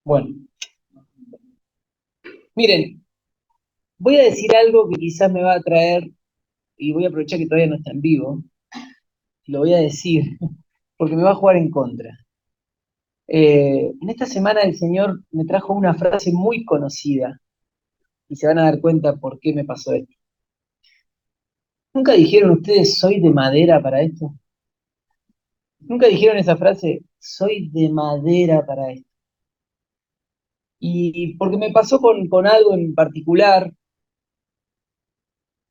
Bueno, miren, voy a decir algo que quizás me va a traer, y voy a aprovechar que todavía no está en vivo, y lo voy a decir, porque me va a jugar en contra. En esta semana el Señor me trajo una frase muy conocida, y se van a dar cuenta por qué me pasó esto. ¿Nunca dijeron ustedes, soy de madera para esto? ¿Nunca dijeron esa frase, soy de madera para esto? Y porque me pasó con algo en particular,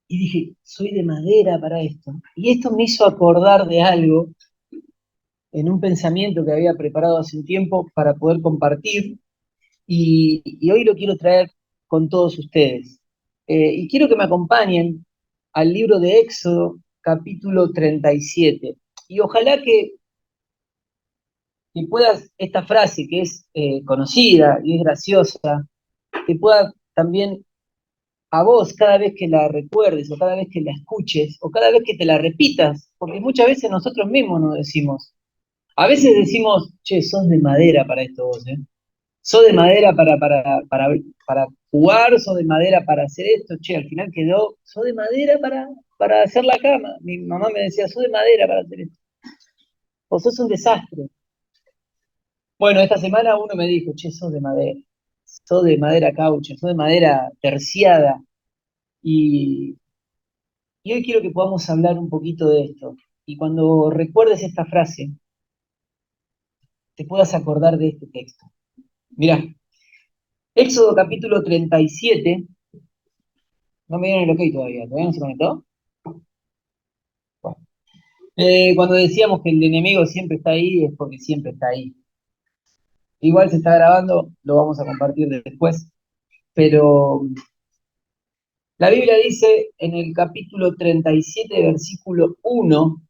y dije, soy de madera para esto. Y esto me hizo acordar de algo en un pensamiento que había preparado hace un tiempo para poder compartir y hoy lo quiero traer con todos ustedes. Y quiero que me acompañen al libro de Éxodo, capítulo 37. Y ojalá que puedas, esta frase que es conocida y es graciosa, que pueda también a vos cada vez que la recuerdes o cada vez que la escuches o cada vez que te la repitas, porque muchas veces nosotros mismos nos decimos, a veces decimos, che, sos de madera para esto vos, ¿eh? Sos de madera para jugar, sos de madera para hacer esto, che, al final quedó, sos de madera para hacer la cama. Mi mamá me decía, sos de madera para hacer esto. O sos un desastre. Bueno, esta semana uno me dijo, che, sos de madera caucho, sos de madera terciada. Y, y hoy quiero que podamos hablar un poquito de esto. Y cuando recuerdes esta frase, te puedas acordar de este texto. Mirá, Éxodo capítulo 37. No me dieron el ok todavía no se conectó. Bueno. Cuando decíamos que el enemigo siempre está ahí, es porque siempre está ahí. Igual se está grabando, lo vamos a compartir después, pero la Biblia dice en el capítulo 37, versículo 1,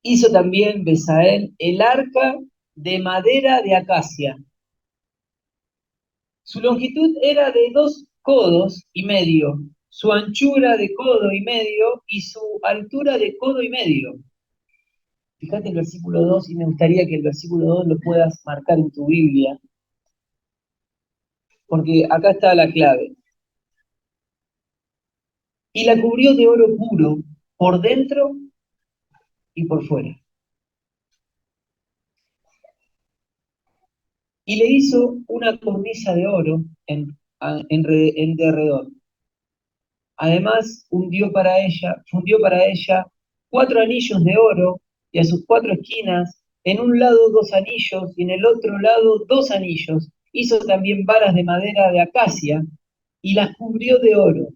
hizo también Besael el arca de madera de acacia. Su longitud era de 2 codos y medio, su anchura de codo y medio y su altura de codo y medio. Fíjate el versículo 2 y me gustaría que el versículo 2 lo puedas marcar en tu Biblia, porque acá está la clave. Y la cubrió de oro puro por dentro y por fuera. Y le hizo una cornisa de oro en derredor. Además, fundió para ella 4 anillos de oro y a sus 4 esquinas, en un lado 2 anillos y en el otro lado 2 anillos. Hizo también varas de madera de acacia y las cubrió de oro.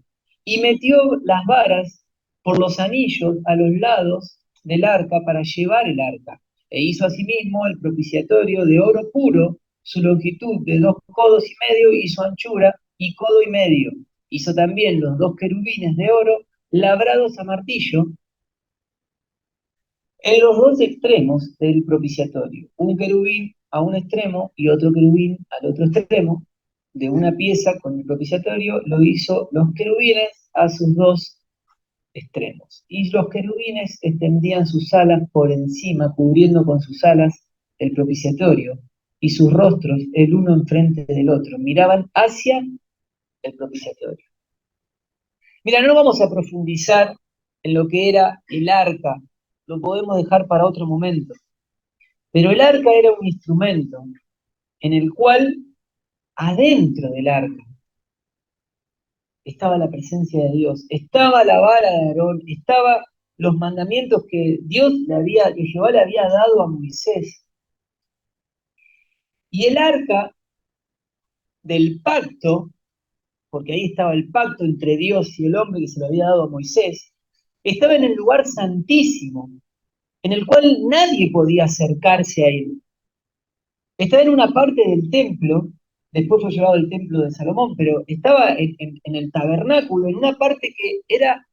Y metió las varas por los anillos a los lados del arca para llevar el arca. E hizo asimismo el propiciatorio de oro puro, su longitud de 2 codos y medio y su anchura y codo y medio. Hizo también los 2 querubines de oro labrados a martillo en los 2 extremos del propiciatorio. Un querubín a un extremo y otro querubín al otro extremo de una pieza con el propiciatorio. Lo hizo los querubines a sus 2 extremos. Y los querubines extendían sus alas por encima, cubriendo con sus alas el propiciatorio, y sus rostros, el uno enfrente del otro, miraban hacia el propiciatorio. Mira, no vamos a profundizar en lo que era el arca, lo podemos dejar para otro momento, pero el arca era un instrumento en el cual adentro del arca estaba la presencia de Dios, estaba la vara de Aarón, estaba los mandamientos que que Jehová le había dado a Moisés. Y el arca del pacto, porque ahí estaba el pacto entre Dios y el hombre que se lo había dado a Moisés, estaba en el lugar santísimo, en el cual nadie podía acercarse a él. Estaba en una parte del templo, después fue llevado al templo de Salomón, pero estaba en el tabernáculo, en una parte que era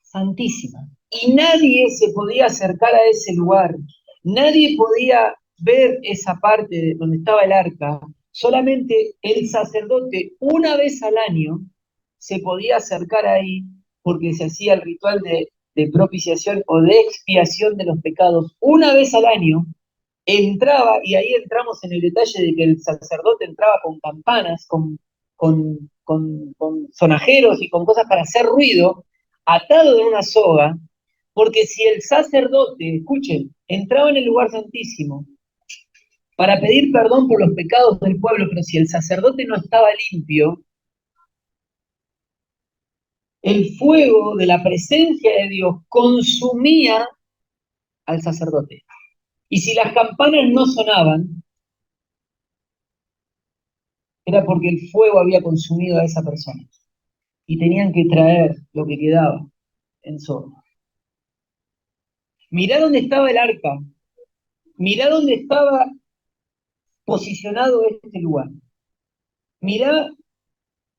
santísima. Y nadie se podía acercar a ese lugar, nadie podía ver esa parte donde estaba el arca, solamente el sacerdote una vez al año se podía acercar ahí porque se hacía el ritual de propiciación o de expiación de los pecados una vez al año, entraba, y ahí entramos en el detalle de que el sacerdote entraba con campanas, con sonajeros y con cosas para hacer ruido, atado de una soga, porque si el sacerdote, escuchen, entraba en el lugar santísimo para pedir perdón por los pecados del pueblo, pero si el sacerdote no estaba limpio, el fuego de la presencia de Dios consumía al sacerdote. Y si las campanas no sonaban, era porque el fuego había consumido a esa persona. Y tenían que traer lo que quedaba en Sodoma. Mirá dónde estaba el arca. Mirá dónde estaba posicionado este lugar. Mirá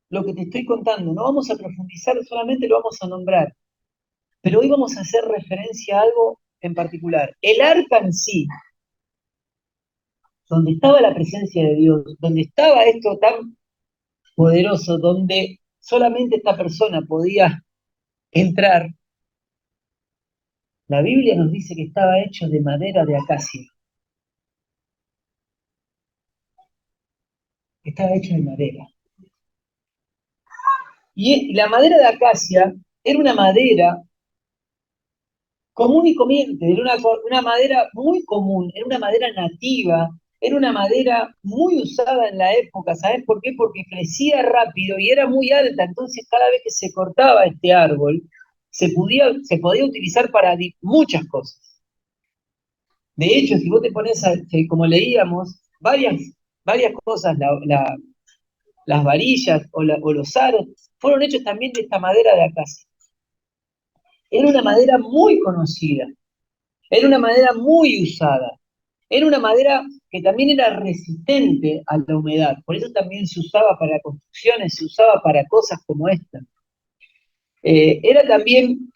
lo que te estoy contando. No vamos a profundizar, solamente lo vamos a nombrar. Pero hoy vamos a hacer referencia a algo en particular. El arca en sí, donde estaba la presencia de Dios, donde estaba esto tan poderoso, donde solamente esta persona podía entrar, la Biblia nos dice que estaba hecho de madera de acacia. Estaba hecho de madera. Y la madera de acacia era una madera común y corriente, era una madera muy común, era una madera nativa, era una madera muy usada en la época. ¿Sabes por qué? Porque crecía rápido y era muy alta, entonces cada vez que se cortaba este árbol, se podía utilizar para muchas cosas. De hecho, si vos te pones, como leíamos, varias cosas, las varillas o los aros, fueron hechos también de esta madera de acacia. Era una madera muy conocida, era una madera muy usada, era una madera que también era resistente a la humedad, por eso también se usaba para construcciones, se usaba para cosas como esta. Era también,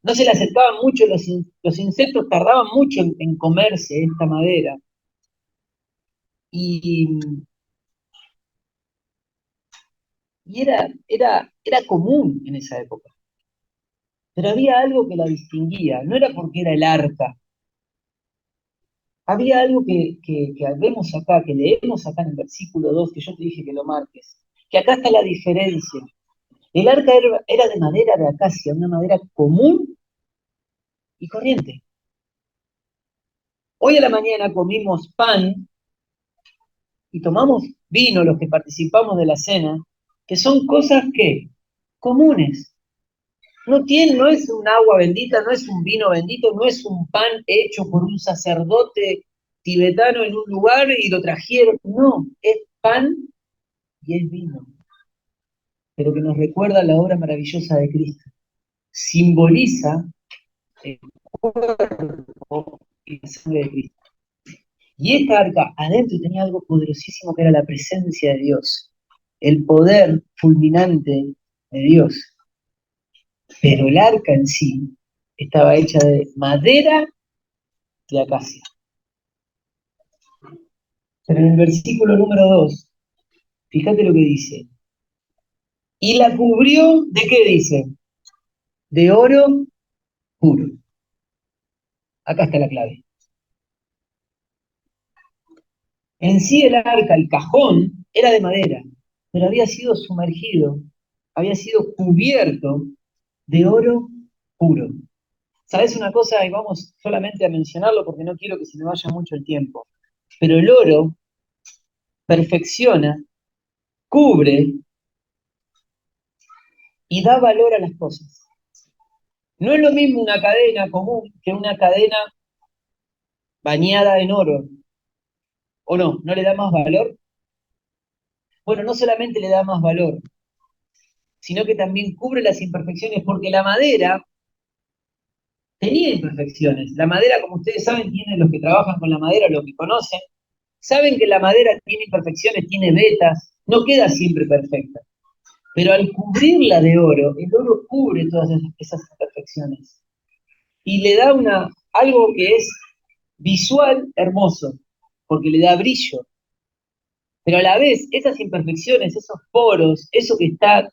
no se le acercaban mucho, los insectos tardaban mucho en comerse esta madera, y, y era común en esa época. Pero había algo que la distinguía, no era porque era el arca, había algo que vemos acá, que leemos acá en el versículo 2, que yo te dije que lo marques, que acá está la diferencia. El arca era de madera de acacia, una madera común y corriente. Hoy a la mañana comimos pan y tomamos vino los que participamos de la cena, que son cosas que comunes. No es un agua bendita, no es un vino bendito, no es un pan hecho por un sacerdote tibetano en un lugar y lo trajeron. No, es pan y es vino. Pero que nos recuerda la obra maravillosa de Cristo. Simboliza el cuerpo y la sangre de Cristo. Y esta arca adentro tenía algo poderosísimo que era la presencia de Dios, el poder fulminante de Dios. Pero el arca en sí estaba hecha de madera de acacia. Pero en el versículo número 2, fíjate lo que dice. Y la cubrió, ¿de qué dice? De oro puro. Acá está la clave. En sí el arca, el cajón, era de madera, pero había sido sumergido, había sido cubierto de oro puro. ¿Sabes una cosa? Y vamos solamente a mencionarlo porque no quiero que se me vaya mucho el tiempo. Pero el oro perfecciona, cubre y da valor a las cosas. No es lo mismo una cadena común que una cadena bañada en oro. ¿O no? ¿No le da más valor? Bueno, no solamente le da más valor, sino que también cubre las imperfecciones, porque la madera tenía imperfecciones. La madera, como ustedes saben, tienen los que trabajan con la madera, los que conocen, saben que la madera tiene imperfecciones, tiene vetas, no queda siempre perfecta. Pero al cubrirla de oro, el oro cubre todas esas imperfecciones y le da algo que es visual hermoso, porque le da brillo. Pero a la vez, esas imperfecciones, esos poros, eso que está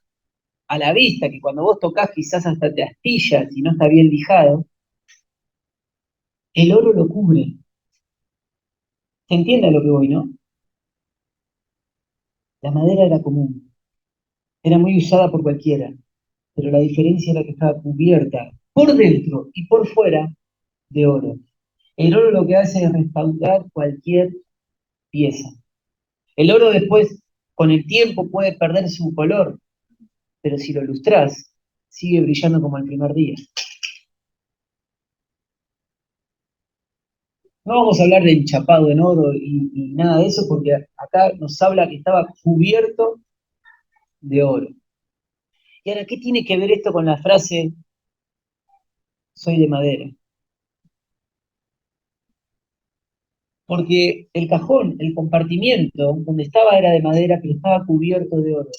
a la vista, que cuando vos tocas quizás hasta te astillas y no está bien lijado, el oro lo cubre. ¿Se entiende a lo que voy, no? La madera era común, era muy usada por cualquiera, pero la diferencia era que estaba cubierta por dentro y por fuera de oro. El oro lo que hace es restaurar cualquier pieza. El oro después, con el tiempo, puede perder su color, pero si lo lustrás, sigue brillando como el primer día. No vamos a hablar de enchapado en oro y nada de eso, porque acá nos habla que estaba cubierto de oro. Y ahora, ¿qué tiene que ver esto con la frase soy de madera? Porque el cajón, el compartimiento donde estaba era de madera, pero estaba cubierto de oro.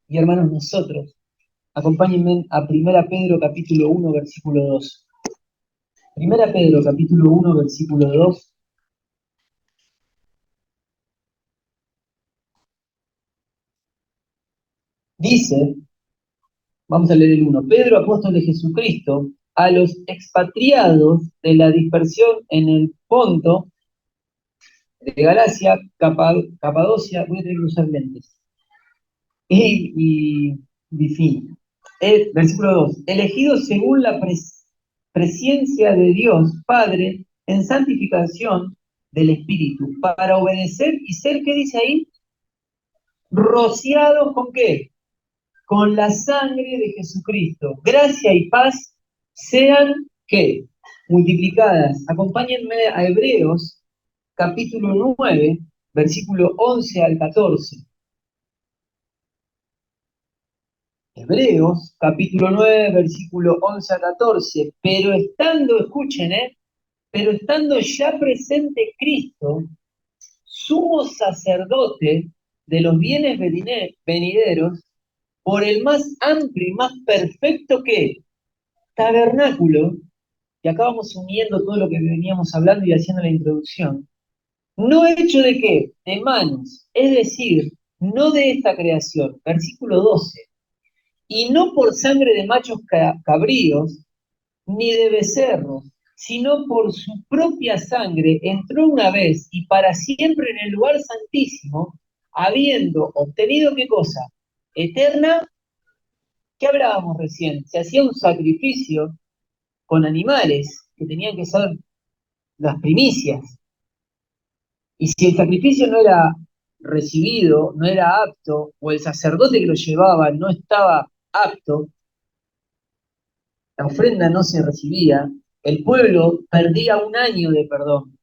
Y hermanos, nosotros, acompáñenme a Primera Pedro capítulo 1, versículo 2. Primera Pedro capítulo 1, versículo 2 dice, vamos a leer el 1, Pedro, apóstol de Jesucristo, a los expatriados de la dispersión en el Ponto, de Galacia, Capadocia, voy a tener que usar lentes, y Bitinia. Versículo 2, elegidos según la presciencia de Dios Padre en santificación del Espíritu, para obedecer y ser, ¿qué dice ahí? Rociados con qué? Con la sangre de Jesucristo. Gracia y paz sean, ¿qué? Multiplicadas. Acompáñenme a Hebreos, capítulo 9, versículo 11 al 14. Hebreos, capítulo 9, versículo 11 a 14. Pero estando, escuchen, pero estando ya presente Cristo, sumo sacerdote de los bienes venideros, por el más amplio y más perfecto que tabernáculo, y acá vamos uniendo todo lo que veníamos hablando y haciendo la introducción, no hecho de qué, de manos, es decir, no de esta creación, versículo 12, y no por sangre de machos cabríos, ni de becerros, sino por su propia sangre entró una vez y para siempre en el lugar santísimo, habiendo obtenido qué cosa, eterna. ¿Qué hablábamos recién? Se hacía un sacrificio con animales que tenían que ser las primicias. Y si el sacrificio no era recibido, no era apto, o el sacerdote que lo llevaba no estaba apto, la ofrenda no se recibía, el pueblo perdía un año de perdón.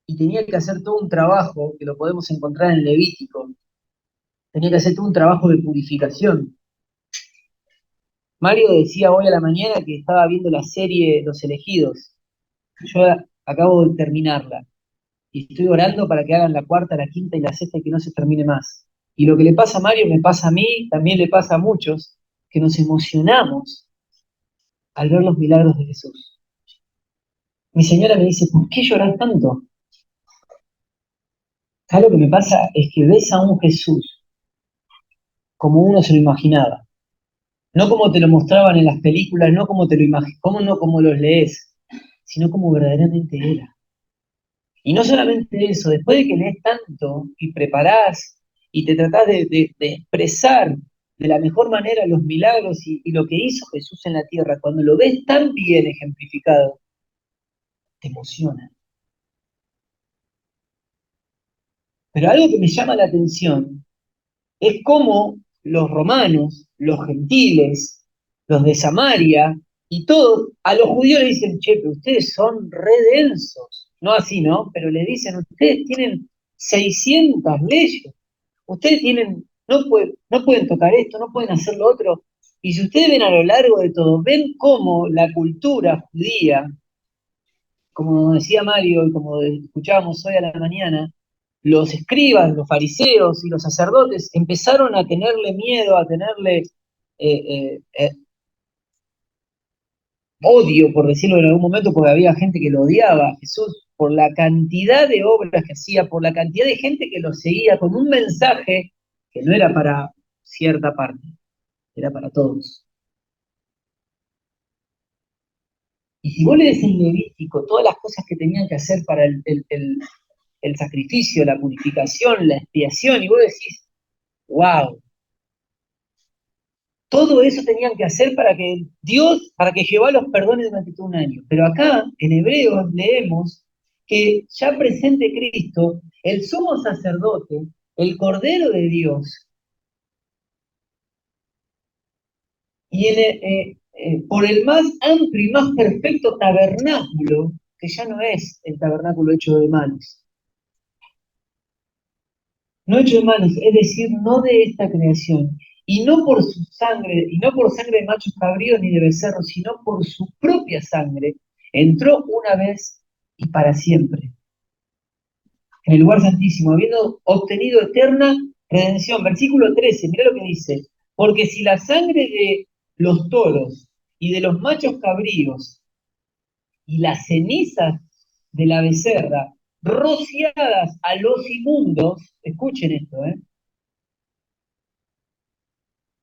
Y tenía que hacer todo un trabajo, que lo podemos encontrar en Levítico, tenía que hacer todo un trabajo de purificación. Mario decía hoy a la mañana que estaba viendo la serie Los Elegidos. Yo acabo de terminarla y estoy orando para que hagan la cuarta, la quinta y la sexta y que no se termine más. Y lo que le pasa a Mario me pasa a mí, también le pasa a muchos, que nos emocionamos al ver los milagros de Jesús. Mi señora me dice, ¿por qué llorar tanto? ¿Sabes lo que me pasa? Es que ves a un Jesús como uno se lo imaginaba. No como te lo mostraban en las películas, no como te lo como no como los lees, sino como verdaderamente era. Y no solamente eso, después de que lees tanto y preparás y te tratás de expresar de la mejor manera los milagros y lo que hizo Jesús en la tierra, cuando lo ves tan bien ejemplificado, te emociona. Pero algo que me llama la atención es cómo los romanos, los gentiles, los de Samaria y todos, a los judíos le dicen, che, pero ustedes son re densos. No así, ¿no? Pero le dicen, ustedes tienen 600 leyes, ustedes tienen, no pueden tocar esto, no pueden hacer lo otro. Y si ustedes ven a lo largo de todo, ven cómo la cultura judía, como decía Mario y como escuchábamos hoy a la mañana, los escribas, los fariseos y los sacerdotes empezaron a tenerle miedo, a tenerle eh, eh, odio, por decirlo en algún momento, porque había gente que lo odiaba a Jesús por la cantidad de obras que hacía, por la cantidad de gente que lo seguía con un mensaje que no era para cierta parte, era para todos. Y si vos lees en Levítico todas las cosas que tenían que hacer para el sacrificio, la purificación, la expiación, y vos decís, wow, todo eso tenían que hacer para que Dios, para que Jehová los perdone durante todo un año. Pero acá, en Hebreos, leemos que ya presente Cristo, el sumo sacerdote, el Cordero de Dios, y por el más amplio y más perfecto tabernáculo, que ya no es el tabernáculo hecho de manos, no hecho de manos, es decir, no de esta creación, y no por su sangre, y no por sangre de machos cabríos ni de becerros, sino por su propia sangre, entró una vez y para siempre en el lugar santísimo, habiendo obtenido eterna redención. Versículo 13, mira lo que dice, porque si la sangre de los toros y de los machos cabríos y las cenizas de la becerra rociadas a los inmundos, escuchen esto,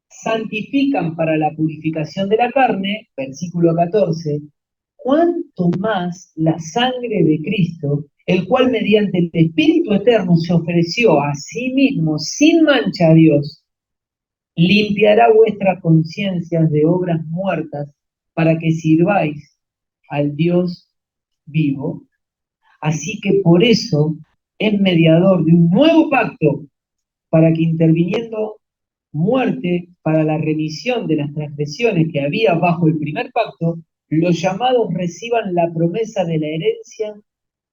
santifican para la purificación de la carne, versículo 14, cuánto más la sangre de Cristo, el cual mediante el Espíritu Eterno se ofreció a sí mismo sin mancha a Dios, limpiará vuestras conciencias de obras muertas para que sirváis al Dios vivo. Así que por eso es mediador de un nuevo pacto para que interviniendo muerte para la remisión de las transgresiones que había bajo el primer pacto, los llamados reciban la promesa de la herencia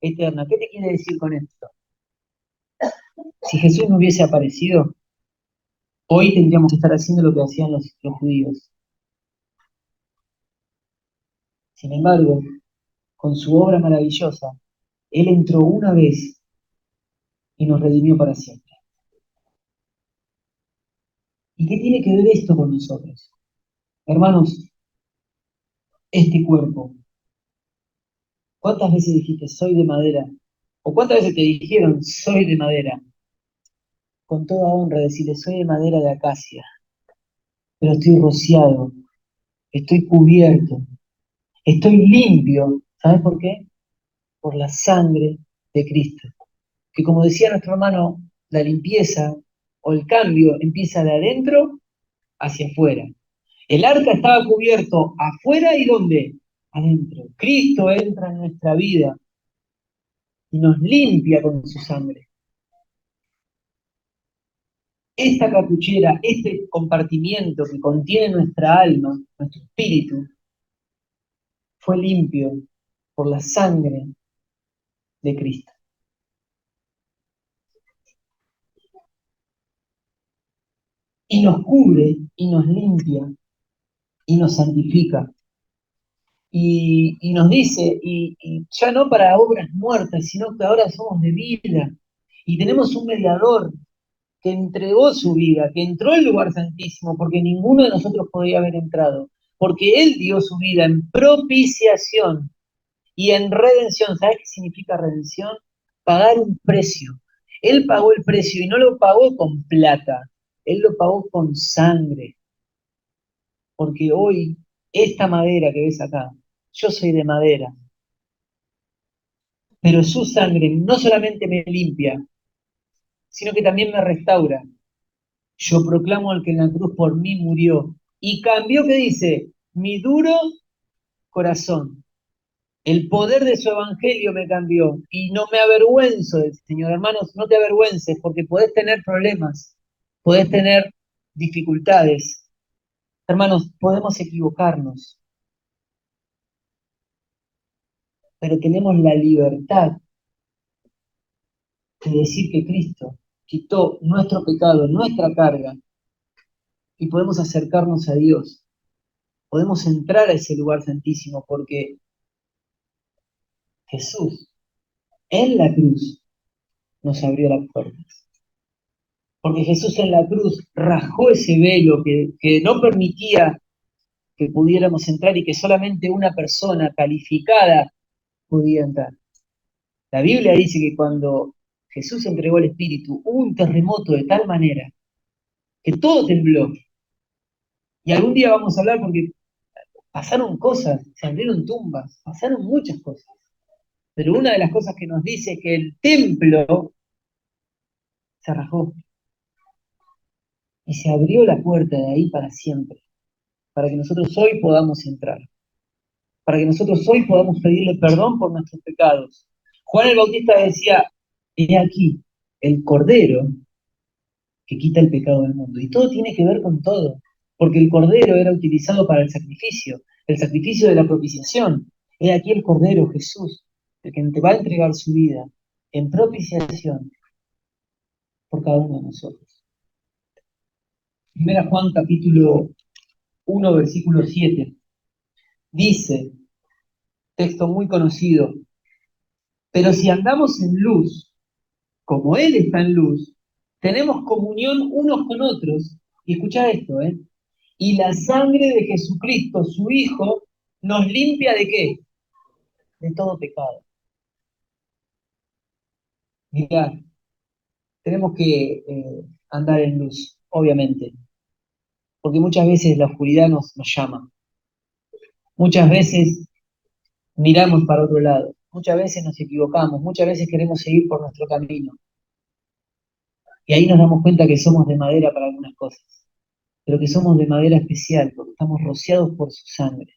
eterna. ¿Qué te quiere decir con esto? Si Jesús no hubiese aparecido, hoy tendríamos que estar haciendo lo que hacían los judíos. Sin embargo, con su obra maravillosa, Él entró una vez y nos redimió para siempre. ¿Y qué tiene que ver esto con nosotros? Hermanos, este cuerpo, ¿cuántas veces dijiste soy de madera? ¿O cuántas veces te dijeron soy de madera? Con toda honra decirle soy de madera de acacia, pero estoy rociado, estoy cubierto, estoy limpio. ¿Sabes por qué? Por la sangre de Cristo. Que como decía nuestro hermano, la limpieza o el cambio empieza de adentro hacia afuera. El arca estaba cubierto afuera y ¿dónde? Adentro. Cristo entra en nuestra vida y nos limpia con su sangre. Esta capuchera, este compartimiento que contiene nuestra alma, nuestro espíritu, fue limpio por la sangre de Cristo. Y nos cubre, y nos limpia, y nos santifica. Y nos dice, y ya no para obras muertas, sino que ahora somos de vida. Y tenemos un mediador que entregó su vida, que entró al lugar santísimo, porque ninguno de nosotros podía haber entrado. Porque Él dio su vida en propiciación y en redención. ¿Sabes qué significa redención? Pagar un precio. Él pagó el precio y no lo pagó con plata, Él lo pagó con sangre. Porque hoy, esta madera que ves acá, yo soy de madera, pero su sangre no solamente me limpia, sino que también me restaura. Yo proclamo al que en la cruz por mí murió y cambió, ¿qué dice? Mi duro corazón. El poder de su evangelio me cambió y no me avergüenzo del Señor. Hermanos, no te avergüences porque podés tener problemas, podés tener dificultades. Hermanos, podemos equivocarnos, pero tenemos la libertad de decir que Cristo quitó nuestro pecado, nuestra carga, y podemos acercarnos a Dios. Podemos entrar a ese lugar santísimo porque Jesús en la cruz nos abrió las puertas. Porque Jesús en la cruz rajó ese velo que no permitía que pudiéramos entrar y que solamente una persona calificada podía entrar. La Biblia dice que cuando Jesús entregó el Espíritu, hubo un terremoto de tal manera que todo tembló. Y algún día vamos a hablar porque Pasaron cosas, se abrieron tumbas, pasaron muchas cosas. Pero una de las cosas que nos dice es que el templo se rajó y se abrió la puerta de ahí para siempre, para que nosotros hoy podamos entrar, para que nosotros hoy podamos pedirle perdón por nuestros pecados. Juan el Bautista decía, he aquí el Cordero que quita el pecado del mundo. Y todo tiene que ver con todo, porque el Cordero era utilizado para el sacrificio de la propiciación. He aquí el Cordero, Jesús, el que te va a entregar su vida en propiciación por cada uno de nosotros. Primera Juan capítulo 1, versículo 7, dice, texto muy conocido, pero si andamos en luz, como Él está en luz, tenemos comunión unos con otros, y escucha esto, y la sangre de Jesucristo, su Hijo, nos limpia ¿de qué? De todo pecado. Mirá, tenemos que andar en luz, obviamente, porque muchas veces la oscuridad nos llama, muchas veces miramos para otro lado, muchas veces nos equivocamos, muchas veces queremos seguir por nuestro camino, y ahí nos damos cuenta que somos de madera para algunas cosas, pero que somos de madera especial, porque estamos rociados por su sangre.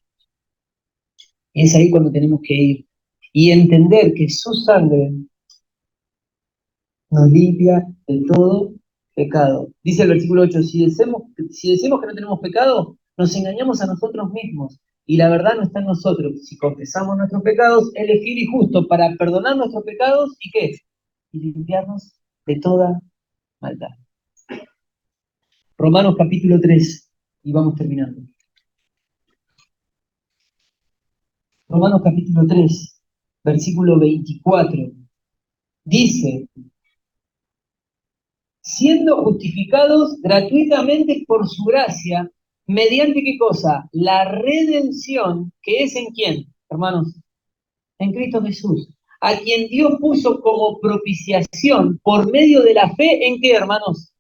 Y es ahí cuando tenemos que ir y entender que su sangre nos limpia de todo pecado. Dice el versículo 8, si decimos que no tenemos pecado, nos engañamos a nosotros mismos y la verdad no está en nosotros. Si confesamos nuestros pecados, Él es fiel y justo para perdonar nuestros pecados y ¿qué? Y limpiarnos de toda maldad. Romanos capítulo 3, y vamos terminando. Romanos capítulo 3, versículo 24, dice, siendo justificados gratuitamente por su gracia, mediante qué cosa? La redención, que es en quién, hermanos, en Cristo Jesús, a quien Dios puso como propiciación por medio de la fe, ¿en qué, hermanos?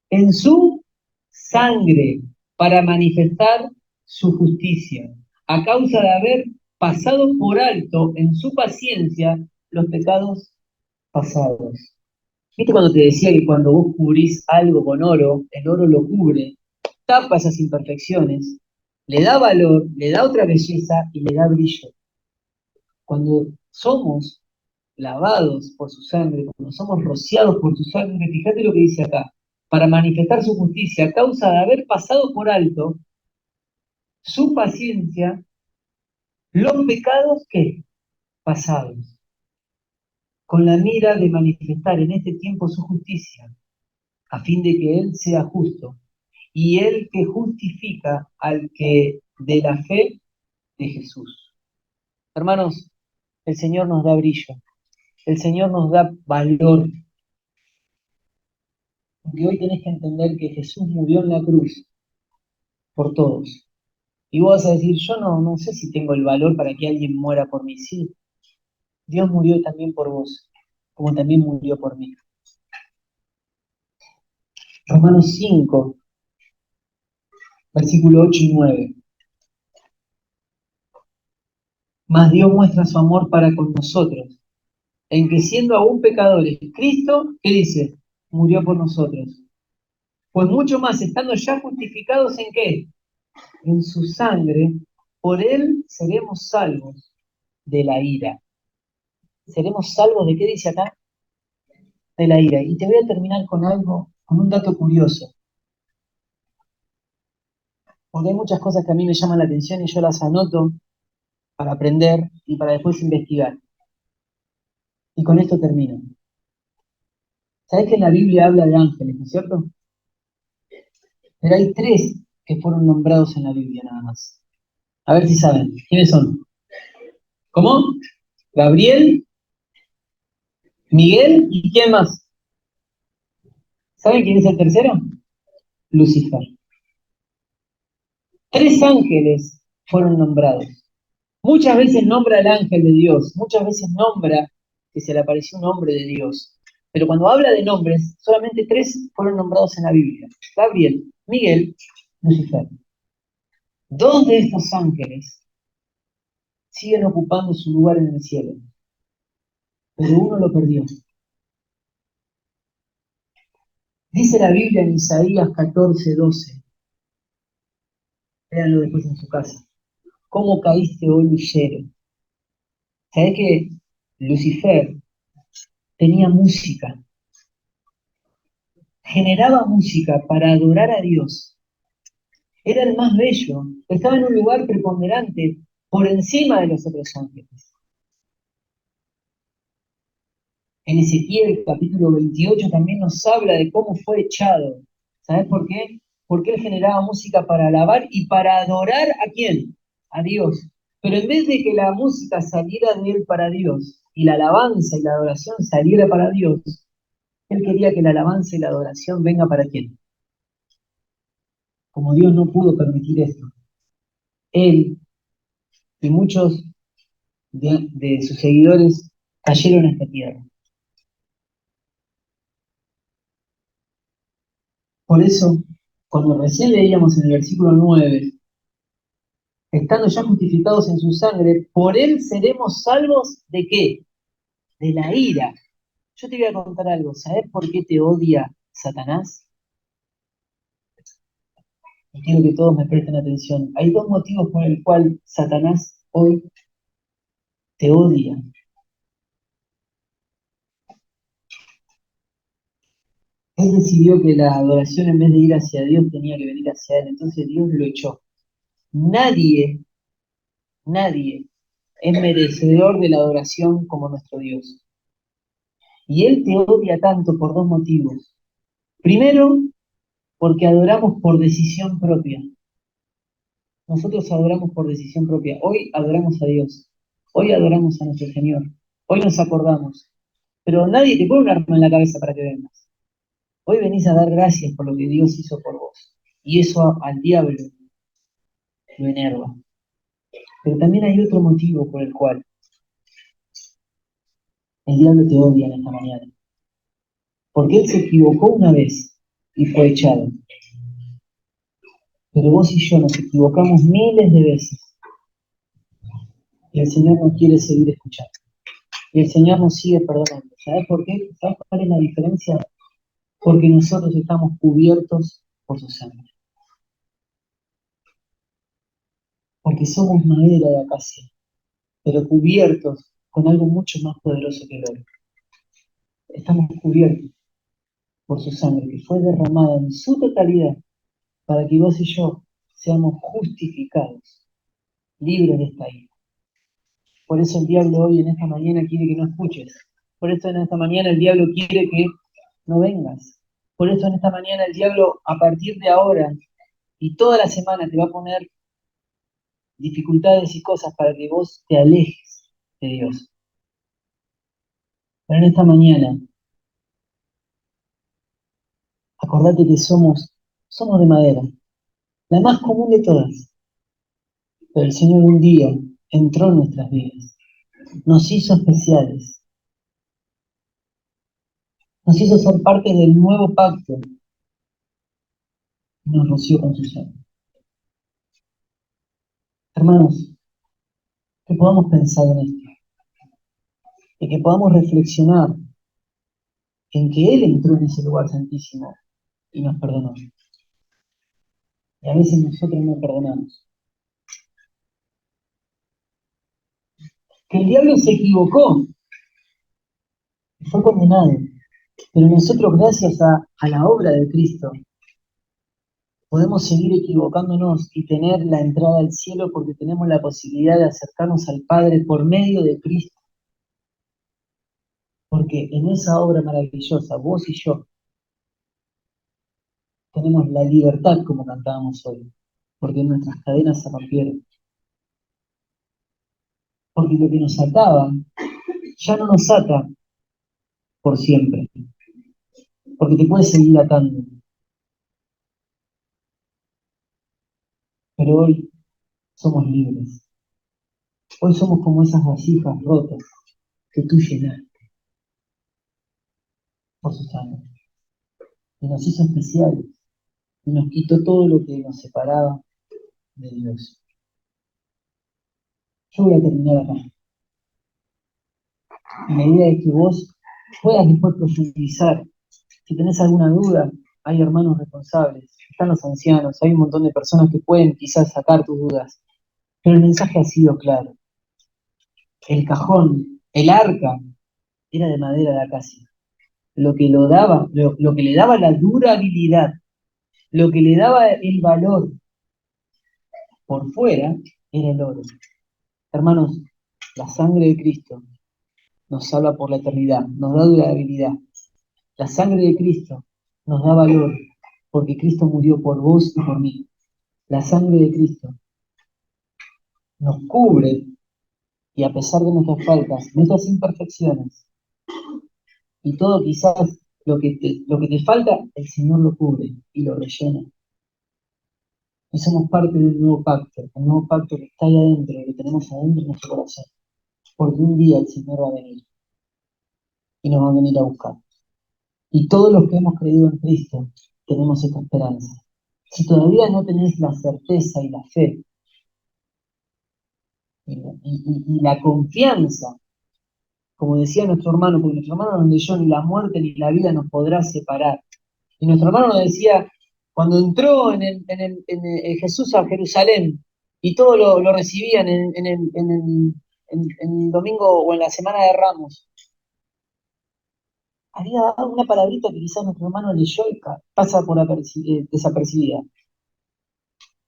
En su sangre, para manifestar su justicia, a causa de haber pasado por alto en su paciencia los pecados pasados. ¿Viste cuando te decía que cuando vos cubrís algo con oro, el oro lo cubre, tapa esas imperfecciones, le da valor, le da otra belleza y le da brillo? Cuando somos lavados por su sangre, cuando somos rociados por su sangre, fíjate lo que dice acá, para manifestar su justicia a causa de haber pasado por alto su paciencia, los pecados que pasados, con la mira de manifestar en este tiempo su justicia, a fin de que Él sea justo y el que justifica al que de la fe de Jesús. Hermanos, el Señor nos da brillo, el Señor nos da valor, porque hoy tenés que entender que Jesús murió en la cruz por todos. Y vos vas a decir, yo no sé si tengo el valor para que alguien muera por mí. Sí, Dios murió también por vos, como también murió por mí. Romanos 5, versículo 8 y 9. Mas Dios muestra su amor para con nosotros, en que siendo aún pecadores, Cristo, ¿qué dice? Murió por nosotros. Pues mucho más, estando ya justificados en qué? En su sangre, por Él seremos salvos de la ira. ¿Seremos salvos de qué dice acá? De la ira. Y te voy a terminar con algo, con un dato curioso. Porque hay muchas cosas que a mí me llaman la atención y yo las anoto para aprender y para después investigar. Y con esto termino. ¿Sabés que en la Biblia habla de ángeles, no es cierto? Pero hay tres que fueron nombrados en la Biblia nada más. A ver si saben. ¿Quiénes son? ¿Cómo? Gabriel, Miguel y ¿quién más? ¿Saben quién es el tercero? Lucifer. Tres ángeles fueron nombrados. Muchas veces nombra al ángel de Dios, muchas veces nombra que se le apareció un hombre de Dios. Pero cuando habla de nombres, solamente tres fueron nombrados en la Biblia. Gabriel, Miguel, Lucifer. Dos de estos ángeles siguen ocupando su lugar en el cielo, pero uno lo perdió. Dice la Biblia en Isaías 14:12, léanlo después en su casa. ¿Cómo caíste, oh lucero? ¿Sabés que Lucifer tenía música? Generaba música para adorar a Dios. Era el más bello, estaba en un lugar preponderante por encima de los otros ángeles. En Ezequiel capítulo 28 también nos habla de cómo fue echado. ¿Sabes por qué? Porque él generaba música para alabar y para adorar ¿a quién? A Dios. Pero en vez de que la música saliera de él para Dios y la alabanza y la adoración saliera para Dios, él quería que la alabanza y la adoración venga para quién. Como Dios no pudo permitir esto, él y muchos de sus seguidores cayeron a esta tierra. Por eso, cuando recién leíamos en el versículo 9, estando ya justificados en su sangre, por él seremos salvos ¿de qué? De la ira. Yo te voy a contar algo, ¿sabes por qué te odia Satanás? Y quiero que todos me presten atención. Hay dos motivos por el cual Satanás hoy te odia. Él decidió que la adoración en vez de ir hacia Dios tenía que venir hacia él, entonces Dios lo echó. Nadie, nadie es merecedor de la adoración como nuestro Dios. Y Él te odia tanto por dos motivos. Primero, porque adoramos por decisión propia. Nosotros adoramos por decisión propia. Hoy adoramos a Dios. Hoy adoramos a nuestro Señor. Hoy nos acordamos. Pero nadie te pone un arma en la cabeza para que vengas. Hoy venís a dar gracias por lo que Dios hizo por vos. Y eso al diablo lo enerva. Pero también hay otro motivo por el cual el diablo te odia en esta mañana. Porque él se equivocó una vez y fue echado. Pero vos y yo nos equivocamos miles de veces. Y el Señor nos quiere seguir escuchando. Y el Señor nos sigue perdonando. ¿Sabes por qué? ¿Sabes cuál es la diferencia? Porque nosotros estamos cubiertos por su sangre. Porque somos madera de acacia, pero cubiertos con algo mucho más poderoso que el oro. Estamos cubiertos por su sangre, que fue derramada en su totalidad para que vos y yo seamos justificados, libres de esta ira. Por eso el diablo hoy en esta mañana quiere que no escuches. Por eso en esta mañana el diablo quiere que no vengas. Por eso en esta mañana el diablo a partir de ahora y toda la semana te va a poner dificultades y cosas para que vos te alejes de Dios. Pero en esta mañana, acordate que somos de madera, la más común de todas. Pero el Señor un día entró en nuestras vidas, nos hizo especiales, nos hizo ser parte del nuevo pacto y nos roció con su sangre. Hermanos, que podamos pensar en esto y que podamos reflexionar en que Él entró en ese lugar santísimo y nos perdonó. Y a veces nosotros no perdonamos. Que el diablo se equivocó y fue condenado. Pero nosotros, gracias a la obra de Cristo, podemos seguir equivocándonos y tener la entrada al cielo porque tenemos la posibilidad de acercarnos al Padre por medio de Cristo. Porque en esa obra maravillosa, vos y yo tenemos la libertad como cantábamos hoy. Porque nuestras cadenas se rompieron. Porque lo que nos ataba ya no nos ata por siempre. Porque te puedes seguir atando. Pero hoy somos libres. Hoy somos como esas vasijas rotas que tú llenaste por su sangre. Y nos hizo especiales. Y nos quitó todo lo que nos separaba. de Dios. Yo voy a terminar acá. Y la idea es que vos puedas después profundizar. Si tenés alguna duda, hay hermanos responsables, están los ancianos, hay un montón de personas que pueden quizás sacar tus dudas. Pero el mensaje ha sido claro. El cajón, el arca, era de madera de acacia. Lo que le daba la durabilidad, lo que le daba el valor por fuera, era el oro. Hermanos, la sangre de Cristo nos salva por la eternidad, nos da durabilidad. La sangre de Cristo nos da valor, porque Cristo murió por vos y por mí. La sangre de Cristo nos cubre y a pesar de nuestras faltas, nuestras imperfecciones y todo quizás lo que te falta, el Señor lo cubre y lo rellena. Y somos parte del nuevo pacto, el nuevo pacto que está ahí adentro, que tenemos adentro en nuestro corazón. Porque un día el Señor va a venir y nos va a venir a buscar. Y todos los que hemos creído en Cristo tenemos esta esperanza. Si todavía no tenés la certeza y la fe y la confianza, como decía nuestro hermano, porque nuestro hermano nos leyó, ni la muerte ni la vida nos podrá separar. Y nuestro hermano nos decía, cuando entró en Jesús a Jerusalén y todos lo recibían en el domingo o en la semana de Ramos, había dado una palabrita que quizás nuestro hermano leyó y pasa por desapercibida.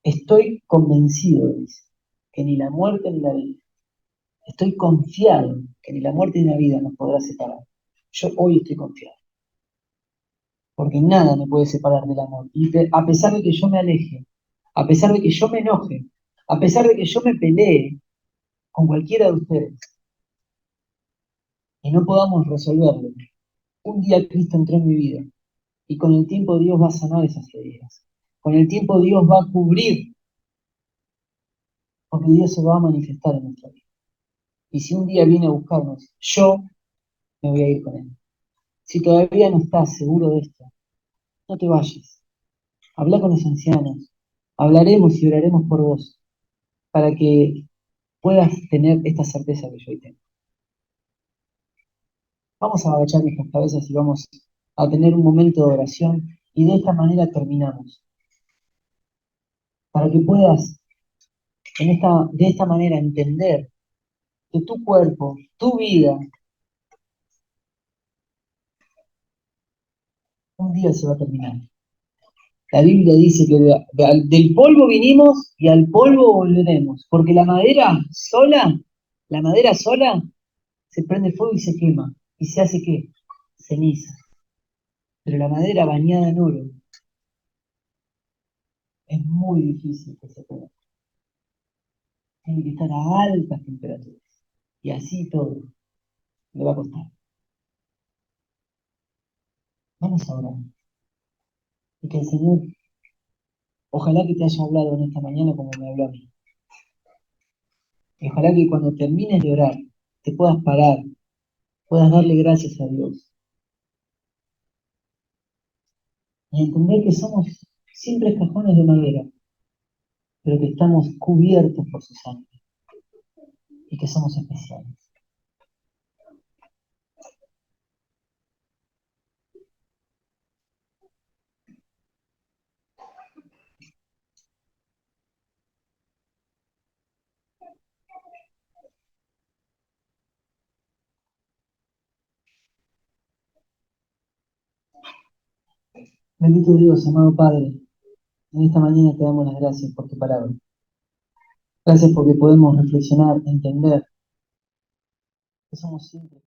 Estoy convencido, dice, que ni la muerte ni la vida. Estoy confiado que ni la muerte ni la vida nos podrá separar. Yo hoy estoy confiado, porque nada me puede separar del amor. Y a pesar de que yo me aleje, a pesar de que yo me enoje, a pesar de que yo me pelee con cualquiera de ustedes y no podamos resolverlo, un día Cristo entró en mi vida y con el tiempo Dios va a sanar esas heridas. Con el tiempo Dios va a cubrir, porque Dios se va a manifestar en nuestra vida. Y si un día viene a buscarnos, yo me voy a ir con Él. Si todavía no estás seguro de esto, no te vayas. Habla con los ancianos. Hablaremos y oraremos por vos para que puedas tener esta certeza que yo hoy tengo. Vamos a agachar nuestras cabezas y vamos a tener un momento de oración y de esta manera terminamos. Para que puedas de esta manera entender que tu cuerpo, tu vida, un día se va a terminar. La Biblia dice que del polvo vinimos y al polvo volveremos, porque la madera sola, se prende fuego y se quema, y se hace ¿qué? Ceniza. Pero la madera bañada en oro es muy difícil que se queme. Tiene que estar a altas temperaturas. Y así todo le va a costar. Vamos a orar. Y que el Señor, ojalá que te haya hablado en esta mañana como me habló a mí. Y ojalá que cuando termines de orar, te puedas parar, puedas darle gracias a Dios. Y entender que somos simples cajones de madera, pero que estamos cubiertos por su sangre y que somos especiales. Bendito Dios, amado Padre, en esta mañana te damos las gracias por tu palabra. Gracias porque podemos reflexionar, entender que somos simples.